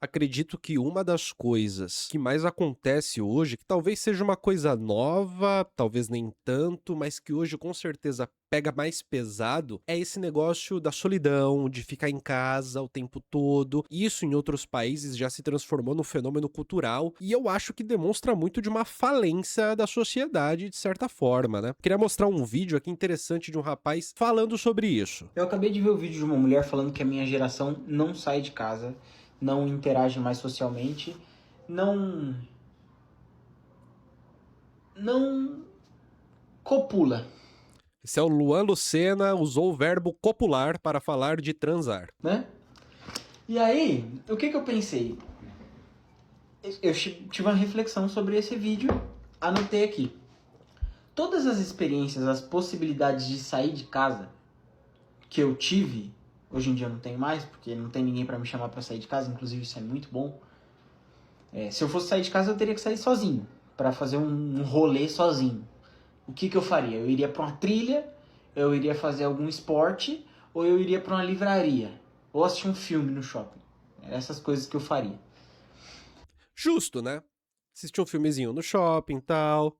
Acredito que uma das coisas que mais acontece hoje, que talvez seja uma coisa nova, talvez nem tanto, mas que hoje com certeza pega mais pesado, é esse negócio da solidão, de ficar em casa o tempo todo. Isso em outros países já se transformou num fenômeno cultural e eu acho que demonstra muito de uma falência da sociedade de certa forma, né? Queria mostrar um vídeo aqui interessante de um rapaz falando sobre isso. Eu acabei de ver o vídeo de uma mulher falando que a minha geração não sai de casa, não interage mais socialmente, não não copula, Esse é o Luan Lucena, usou o verbo copular para falar de transar. né? E aí, o que eu pensei? Eu tive uma reflexão sobre esse vídeo, anotei aqui. Todas as experiências, as possibilidades de sair de casa que eu tive, hoje em dia eu não tenho mais, porque não tem ninguém para me chamar para sair de casa, inclusive isso é muito bom. Se eu fosse sair de casa, eu teria que sair sozinho, para fazer um rolê sozinho. O que eu faria? Eu iria para uma trilha, eu iria fazer algum esporte, ou eu iria para uma livraria, ou assistir um filme no shopping. Essas coisas que eu faria. Justo, né? Assistir um filmezinho no shopping e tal,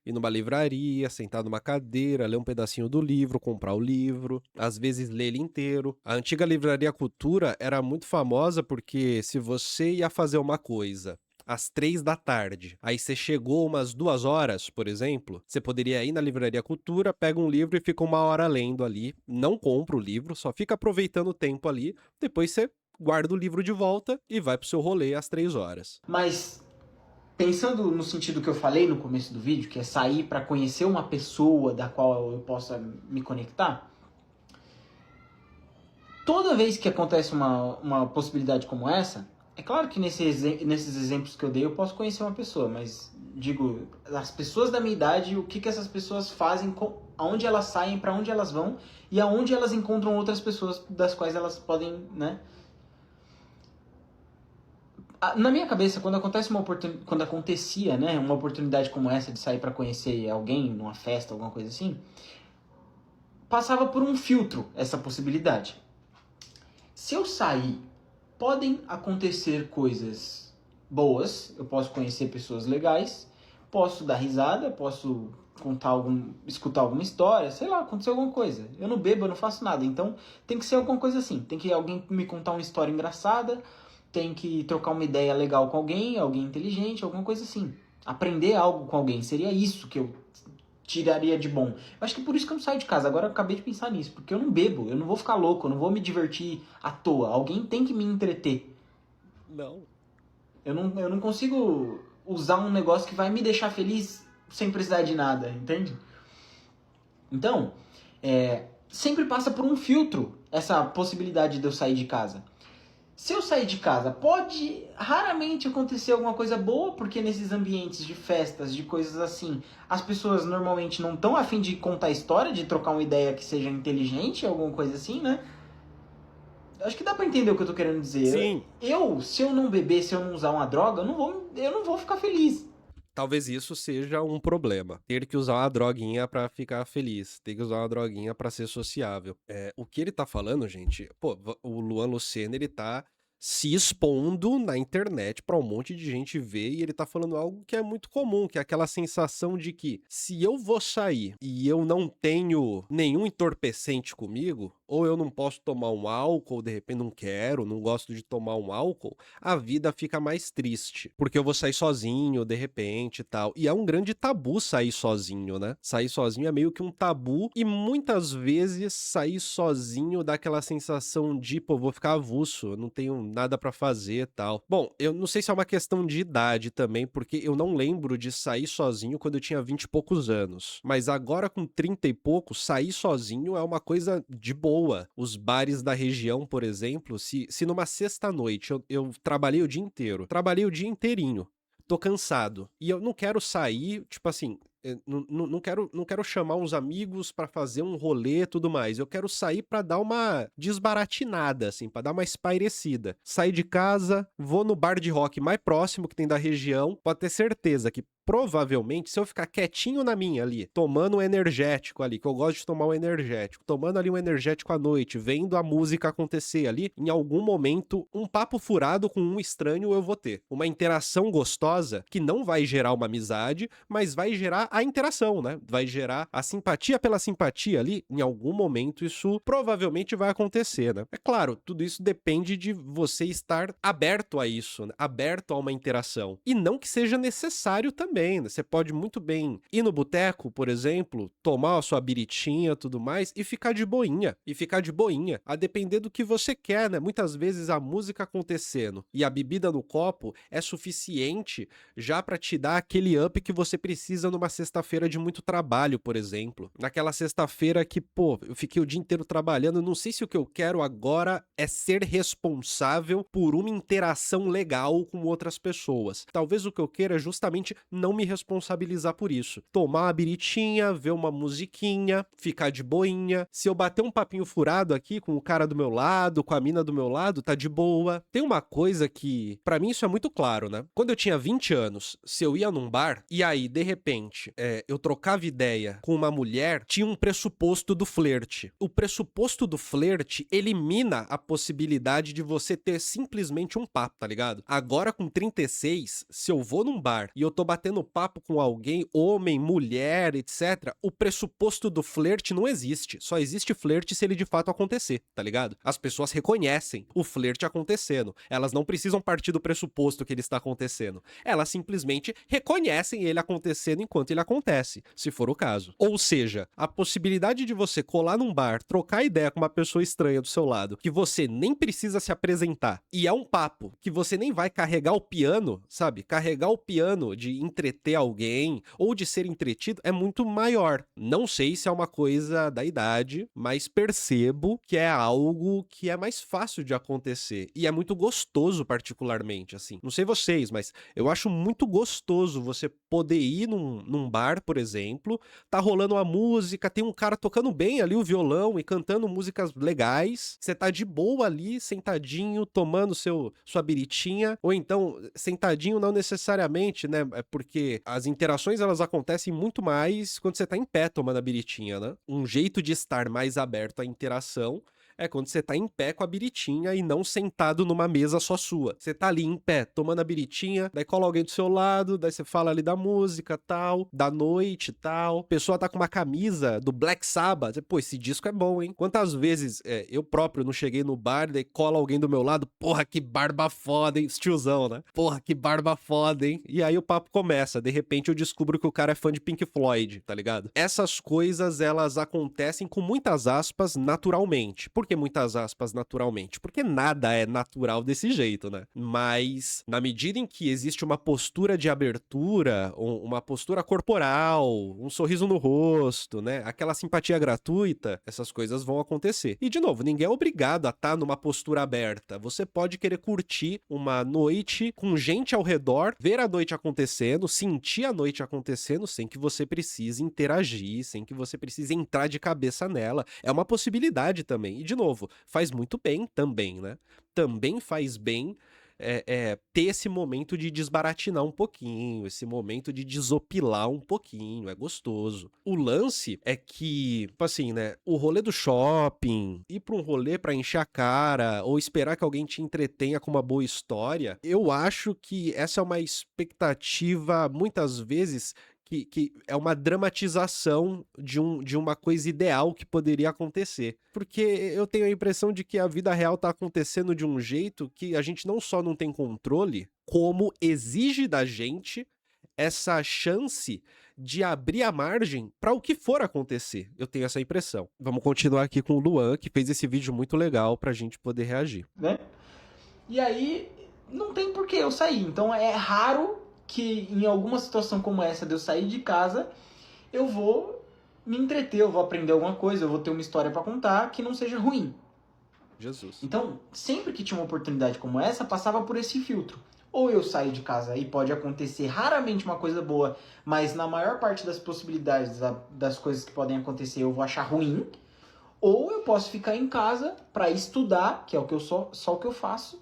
ir numa livraria, sentar numa cadeira, ler um pedacinho do livro, comprar o livro, às vezes ler ele inteiro. A antiga Livraria Cultura era muito famosa porque se você ia fazer uma coisa às 3 da tarde, aí você chegou umas 2 horas, por exemplo, você poderia ir na Livraria Cultura, pega um livro e fica 1 hora lendo ali, não compra o livro, só fica aproveitando o tempo ali, depois você guarda o livro de volta e vai pro seu rolê às 3 horas. Mas pensando no sentido que eu falei no começo do vídeo, que é sair para conhecer uma pessoa da qual eu possa me conectar, toda vez que acontece uma possibilidade como essa, é claro que nesses exemplos que eu dei eu posso conhecer uma pessoa, mas digo, as pessoas da minha idade, o que essas pessoas fazem, aonde elas saem, para onde elas vão e aonde elas encontram outras pessoas das quais elas podem, né? Na minha cabeça, quando acontecia, né, uma oportunidade como essa de sair para conhecer alguém numa festa, alguma coisa assim, passava por um filtro essa possibilidade. Se eu sair, podem acontecer coisas boas, eu posso conhecer pessoas legais, posso dar risada, posso escutar alguma história, sei lá, acontecer alguma coisa. Eu não bebo, eu não faço nada, então tem que ser alguma coisa assim. Tem que alguém me contar uma história engraçada, tem que trocar uma ideia legal com alguém, alguém inteligente, alguma coisa assim. Aprender algo com alguém, seria isso que eu tiraria de bom. Eu acho que por isso que eu não saio de casa. Agora eu acabei de pensar nisso, porque eu não bebo, eu não vou ficar louco, eu não vou me divertir à toa. Alguém tem que me entreter. Não. Eu não consigo usar um negócio que vai me deixar feliz sem precisar de nada, entende? Então, sempre passa por um filtro essa possibilidade de eu sair de casa. Se eu sair de casa, pode raramente acontecer alguma coisa boa, porque nesses ambientes de festas, de coisas assim, as pessoas normalmente não estão a fim de contar história, de trocar uma ideia que seja inteligente, alguma coisa assim, né? Acho que dá pra entender o que eu tô querendo dizer. Sim, Se eu não beber, se eu não usar uma droga, eu não vou ficar feliz. talvez isso seja um problema. Ter que usar uma droguinha pra ficar feliz. Ter que usar uma droguinha pra ser sociável. O que ele tá falando, gente, pô, o Luan Lucena, ele tá se expondo na internet pra um monte de gente ver e ele tá falando algo que é muito comum, que é aquela sensação de que se eu vou sair e eu não tenho nenhum entorpecente comigo, ou eu não posso tomar um álcool, de repente não quero, não gosto de tomar um álcool, a vida fica mais triste, porque eu vou sair sozinho, de repente e tal. E é um grande tabu sair sozinho, né? Sair sozinho é meio que um tabu e muitas vezes sair sozinho dá aquela sensação de, pô, vou ficar avulso, eu não tenho nada pra fazer e tal. Bom, eu não sei se é uma questão de idade também, porque eu não lembro de sair sozinho quando eu tinha 20 e poucos anos. Mas agora com 30 e poucos, sair sozinho é uma coisa de boa. Os bares da região, por exemplo, se numa sexta-noite eu trabalhei o dia inteiro, trabalhei o dia inteirinho, tô cansado, e eu não quero sair, tipo assim, não quero chamar uns amigos pra fazer um rolê e tudo mais, eu quero sair pra dar uma desbaratinada, assim, pra dar uma espairecida. Sair de casa, vou no bar de rock mais próximo que tem da região, pode ter certeza que provavelmente, se eu ficar quietinho na minha ali, tomando um energético ali, que eu gosto de tomar um energético, tomando ali um energético à noite, vendo a música acontecer ali, em algum momento, um papo furado com um estranho eu vou ter. Uma interação gostosa que não vai gerar uma amizade, mas vai gerar a interação, né? Vai gerar a simpatia pela simpatia ali. Em algum momento isso provavelmente vai acontecer, né? É claro, tudo isso depende de você estar aberto a isso, né? Aberto a uma interação. E não que seja necessário também, né? Você pode muito bem ir no boteco, por exemplo, tomar a sua biritinha e tudo mais e ficar de boinha. E ficar de boinha, a depender do que você quer, né? Muitas vezes a música acontecendo e a bebida no copo é suficiente já pra te dar aquele up que você precisa numa sexta-feira de muito trabalho, por exemplo. Naquela sexta-feira que, pô, eu fiquei o dia inteiro trabalhando, não sei se o que eu quero agora é ser responsável por uma interação legal com outras pessoas. Talvez o que eu queira é justamente não me responsabilizar por isso. Tomar uma biritinha, ver uma musiquinha, ficar de boinha. Se eu bater um papinho furado aqui com o cara do meu lado, com a mina do meu lado, tá de boa. Tem uma coisa que, pra mim isso é muito claro, né? Quando eu tinha 20 anos, se eu ia num bar e aí, de repente, eu trocava ideia com uma mulher, tinha um pressuposto do flerte. O pressuposto do flerte elimina a possibilidade de você ter simplesmente um papo, tá ligado? Agora com 36, se eu vou num bar e eu tô batendo papo com alguém, homem, mulher, etc., o pressuposto do flerte não existe. Só existe flerte se ele de fato acontecer, tá ligado? As pessoas reconhecem o flerte acontecendo. Elas não precisam partir do pressuposto que ele está acontecendo. Elas simplesmente reconhecem ele acontecendo enquanto ele acontece, se for o caso. Ou seja, a possibilidade de você colar num bar, trocar ideia com uma pessoa estranha do seu lado, que você nem precisa se apresentar, e é um papo que você nem vai carregar o piano, sabe? Carregar o piano de entreter alguém ou de ser entretido é muito maior. Não sei se é uma coisa da idade, mas percebo que é algo que é mais fácil de acontecer. E é muito gostoso, particularmente, assim. Não sei vocês, mas eu acho muito gostoso você poder ir num bar, por exemplo, tá rolando uma música, tem um cara tocando bem ali o violão e cantando músicas legais, você tá de boa ali, sentadinho, tomando sua biritinha, ou então, sentadinho não necessariamente, né, é porque as interações elas acontecem muito mais quando você tá em pé tomando a biritinha, né? Um jeito de estar mais aberto à interação é quando você tá em pé com a biritinha e não sentado numa mesa só sua. Você tá ali em pé, tomando a biritinha, daí cola alguém do seu lado, daí você fala ali da música, tal, da noite, tal. A pessoa tá com uma camisa do Black Sabbath. Você, pô, esse disco é bom, hein? Quantas vezes eu próprio não cheguei no bar, daí cola alguém do meu lado, porra, que barba foda, hein? Esse tiozão, né? Porra, que barba foda, hein? E aí o papo começa. De repente eu descubro que o cara é fã de Pink Floyd, tá ligado? Essas coisas, elas acontecem com muitas aspas naturalmente. Por que muitas aspas naturalmente? Porque nada é natural desse jeito, né? Mas, na medida em que existe uma postura de abertura, uma postura corporal, um sorriso no rosto, né? Aquela simpatia gratuita, essas coisas vão acontecer. E, de novo, ninguém é obrigado a estar numa postura aberta. Você pode querer curtir uma noite com gente ao redor, ver a noite acontecendo, sentir a noite acontecendo, sem que você precise interagir, sem que você precise entrar de cabeça nela. É uma possibilidade também. E, de novo, faz muito bem também, né? Também faz bem ter esse momento de desbaratinar um pouquinho, esse momento de desopilar um pouquinho, é gostoso. O lance é que, tipo assim, né, o rolê do shopping, ir pra um rolê pra encher a cara, ou esperar que alguém te entretenha com uma boa história, eu acho que essa é uma expectativa, muitas vezes, que é uma dramatização de uma coisa ideal que poderia acontecer. Porque eu tenho a impressão de que a vida real tá acontecendo de um jeito que a gente não só não tem controle, como exige da gente essa chance de abrir a margem para o que for acontecer. Eu tenho essa impressão. Vamos continuar aqui com o Luan, que fez esse vídeo muito legal pra gente poder reagir. Né? E aí, não tem por que eu sair. Então é raro que em alguma situação como essa de eu sair de casa, eu vou me entreter, eu vou aprender alguma coisa, eu vou ter uma história pra contar que não seja ruim. Jesus. Então, sempre que tinha uma oportunidade como essa, passava por esse filtro. Ou eu saio de casa e pode acontecer raramente uma coisa boa, mas na maior parte das possibilidades das coisas que podem acontecer eu vou achar ruim. Ou eu posso ficar em casa pra estudar, que é o que eu só o que eu faço,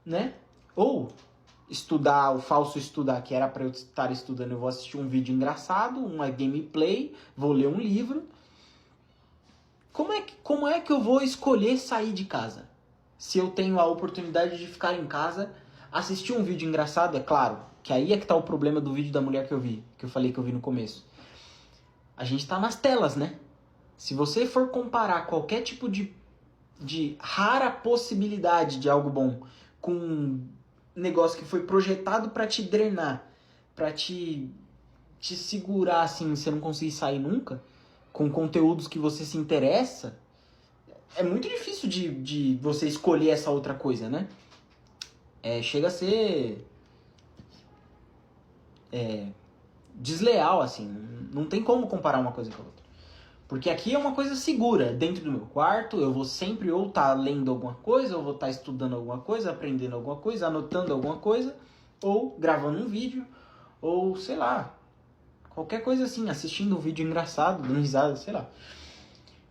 né? Ou estudar, o falso estudar, que era para eu estar estudando, eu vou assistir um vídeo engraçado, uma gameplay, vou ler um livro. Como é que eu vou escolher sair de casa? Se eu tenho a oportunidade de ficar em casa, assistir um vídeo engraçado, é claro, que aí é que tá o problema do vídeo da mulher que eu vi, que eu falei que eu vi no começo. A gente tá nas telas, né? Se você for comparar qualquer tipo de rara possibilidade de algo bom com um negócio que foi projetado para te drenar, para te segurar assim, você não conseguir sair nunca, com conteúdos que você se interessa, é muito difícil de você escolher essa outra coisa, né? Chega a ser desleal, assim. Não tem como comparar uma coisa com a outra. Porque aqui é uma coisa segura, dentro do meu quarto, eu vou sempre ou estar lendo alguma coisa, ou vou estar estudando alguma coisa, aprendendo alguma coisa, anotando alguma coisa, ou gravando um vídeo, ou sei lá, qualquer coisa assim, assistindo um vídeo engraçado, dando risada, sei lá.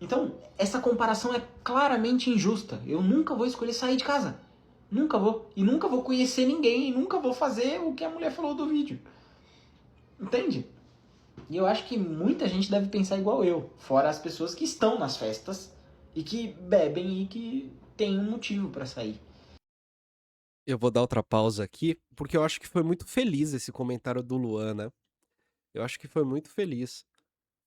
Então, essa comparação é claramente injusta. Eu nunca vou escolher sair de casa. Nunca vou. E nunca vou conhecer ninguém, e nunca vou fazer o que a mulher falou do vídeo. Entende? E eu acho que muita gente deve pensar igual eu, fora as pessoas que estão nas festas e que bebem e que tem um motivo pra sair. Eu vou dar outra pausa aqui, porque eu acho que foi muito feliz esse comentário do Luan, né? Eu acho que foi muito feliz.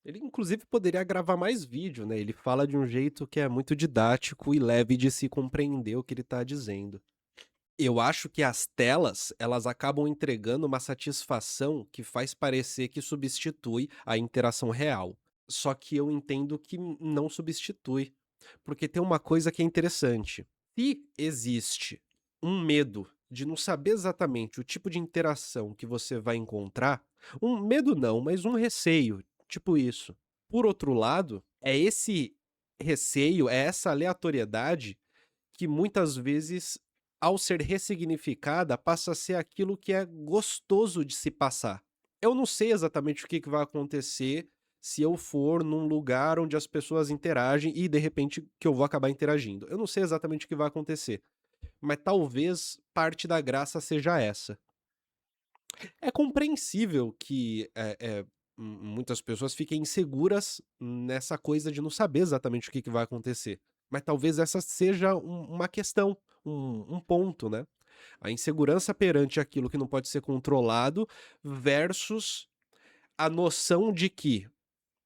Ele, inclusive, poderia gravar mais vídeo, né? Ele fala de um jeito que é muito didático e leve de se compreender o que ele tá dizendo. Eu acho que as telas, elas acabam entregando uma satisfação que faz parecer que substitui a interação real. Só que eu entendo que não substitui. Porque tem uma coisa que é interessante. Se existe um medo de não saber exatamente o tipo de interação que você vai encontrar, um medo não, mas um receio, tipo isso. Por outro lado, é esse receio, é essa aleatoriedade que muitas vezes, ao ser ressignificada, passa a ser aquilo que é gostoso de se passar. Eu não sei exatamente o que vai acontecer se eu for num lugar onde as pessoas interagem e de repente que eu vou acabar interagindo. Eu não sei exatamente o que vai acontecer, mas talvez parte da graça seja essa. É compreensível que muitas pessoas fiquem inseguras nessa coisa de não saber exatamente o que vai acontecer. Mas talvez essa seja uma questão, um ponto, né? A insegurança perante aquilo que não pode ser controlado versus a noção de que,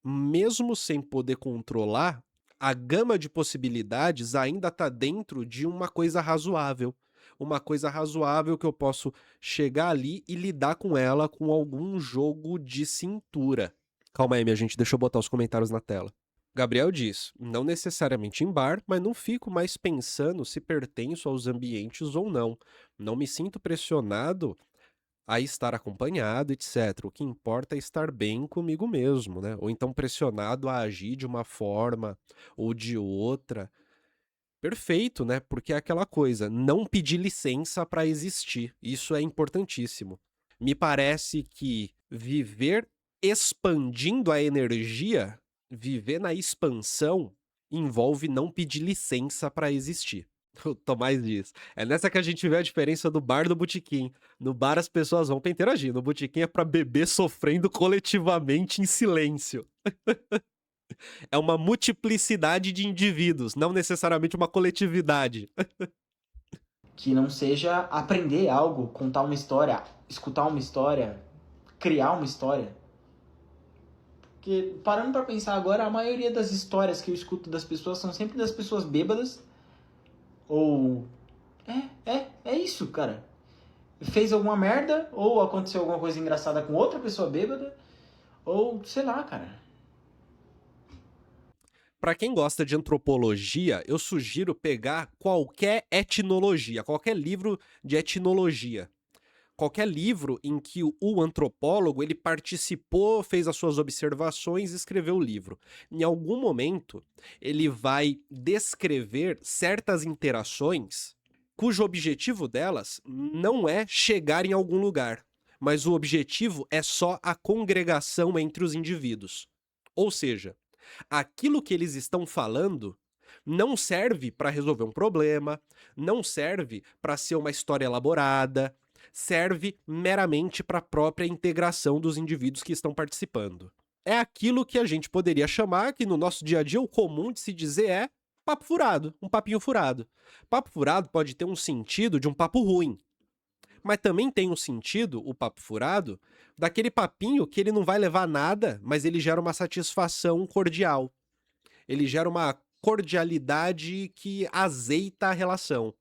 mesmo sem poder controlar, a gama de possibilidades ainda está dentro de uma coisa razoável. Uma coisa razoável que eu posso chegar ali e lidar com ela com algum jogo de cintura. Calma aí, minha gente, deixa eu botar os comentários na tela. Gabriel diz, não necessariamente em bar, mas não fico mais pensando se pertenço aos ambientes ou não. Não me sinto pressionado a estar acompanhado, etc. O que importa é estar bem comigo mesmo, né? Ou então pressionado a agir de uma forma ou de outra. Perfeito, né? Porque é aquela coisa, não pedir licença para existir. Isso é importantíssimo. Me parece que viver expandindo a energia, viver na expansão, envolve não pedir licença para existir. O Tomás diz. É nessa que a gente vê a diferença do bar e do botequim. No bar as pessoas vão pra interagir, no botequim é pra beber sofrendo coletivamente em silêncio. É uma multiplicidade de indivíduos, não necessariamente uma coletividade. Que não seja aprender algo, contar uma história, escutar uma história, criar uma história. Porque, parando pra pensar agora, a maioria das histórias que eu escuto das pessoas são sempre das pessoas bêbadas. Ou. É isso, cara. Fez alguma merda, ou aconteceu alguma coisa engraçada com outra pessoa bêbada, ou sei lá, cara. Para quem gosta de antropologia, eu sugiro pegar qualquer etnologia, qualquer livro de etnologia. Qualquer livro em que o antropólogo ele participou, fez as suas observações e escreveu o livro. Em algum momento, ele vai descrever certas interações cujo objetivo delas não é chegar em algum lugar, mas o objetivo é só a congregação entre os indivíduos. Ou seja, aquilo que eles estão falando não serve para resolver um problema, não serve para ser uma história elaborada, serve meramente para a própria integração dos indivíduos que estão participando. É aquilo que a gente poderia chamar, que no nosso dia a dia o comum de se dizer é papo furado, um papinho furado. Papo furado pode ter um sentido de um papo ruim, mas também tem um sentido, o papo furado, daquele papinho que ele não vai levar a nada, mas ele gera uma satisfação cordial. Ele gera uma cordialidade que azeita a relação,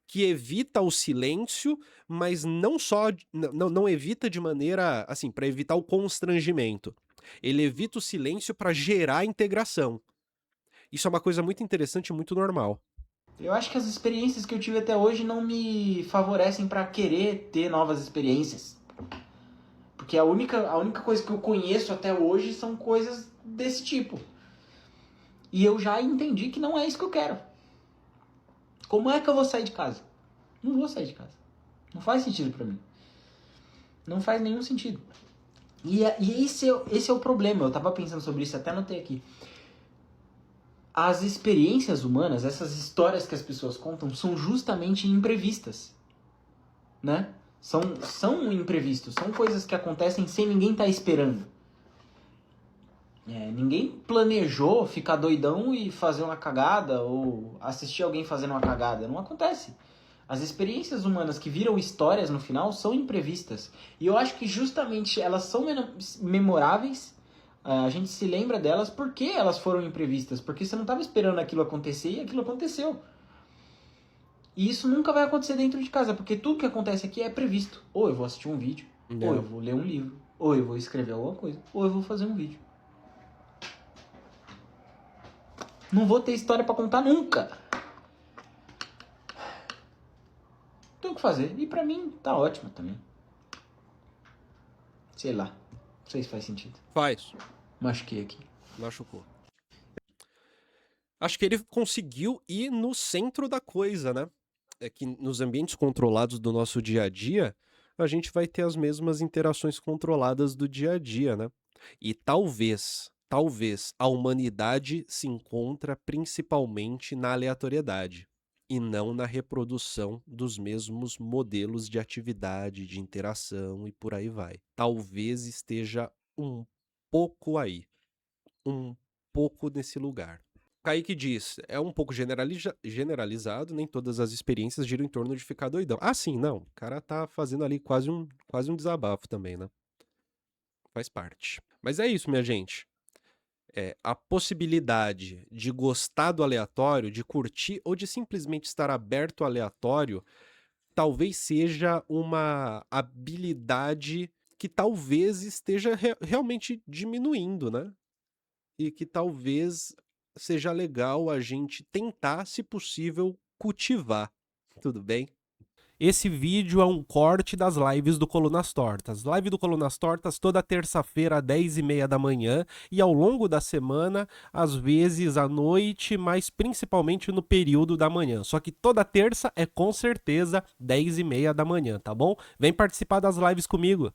que evita o silêncio, mas não só não evita de maneira assim, para evitar o constrangimento. Ele evita o silêncio para gerar integração. Isso é uma coisa muito interessante e muito normal. Eu acho que as experiências que eu tive até hoje não me favorecem para querer ter novas experiências. Porque a única coisa que eu conheço até hoje são coisas desse tipo. E eu já entendi que não é isso que eu quero. Como é que eu vou sair de casa? Não vou sair de casa. Não faz sentido pra mim. Não faz nenhum sentido. E esse é o problema. Eu tava pensando sobre isso, até anotei aqui. As experiências humanas, essas histórias que as pessoas contam, são justamente imprevistas. Né? São imprevistos. São coisas que acontecem sem ninguém estar esperando. Ninguém planejou ficar doidão e fazer uma cagada ou assistir alguém fazendo uma cagada. Não acontece. As experiências humanas que viram histórias no final são imprevistas. E eu acho que justamente elas são memoráveis. A gente se lembra delas porque elas foram imprevistas. Porque você não estava esperando aquilo acontecer e aquilo aconteceu. E isso nunca vai acontecer dentro de casa. Porque tudo que acontece aqui é previsto. Ou eu vou assistir um vídeo. Não. Ou eu vou ler um livro. Ou eu vou escrever alguma coisa. Ou eu vou fazer um vídeo. Não vou ter história pra contar nunca. Tem o que fazer. E pra mim tá ótimo também. Sei lá. Não sei se faz sentido. Faz. Machuquei aqui. Machucou. Acho que ele conseguiu ir no centro da coisa, né? É que nos ambientes controlados do nosso dia a dia, a gente vai ter as mesmas interações controladas do dia a dia, né? E talvez a humanidade se encontra principalmente na aleatoriedade e não na reprodução dos mesmos modelos de atividade, de interação e por aí vai. Talvez esteja um pouco aí, um pouco nesse lugar. Kaique diz, é um pouco generalizado, nem todas as experiências giram em torno de ficar doidão. Ah, sim, não. O cara tá fazendo ali quase um desabafo também, né? Faz parte. Mas é isso, minha gente. A possibilidade de gostar do aleatório, de curtir ou de simplesmente estar aberto ao aleatório, talvez seja uma habilidade que talvez esteja realmente diminuindo, né? E que talvez seja legal a gente tentar, se possível, cultivar. Tudo bem? Esse vídeo é um corte das lives do Colunas Tortas. Live do Colunas Tortas toda terça-feira, às 10h30 da manhã. E ao longo da semana, às vezes à noite, mas principalmente no período da manhã. Só que toda terça é com certeza 10h30 da manhã, tá bom? Vem participar das lives comigo.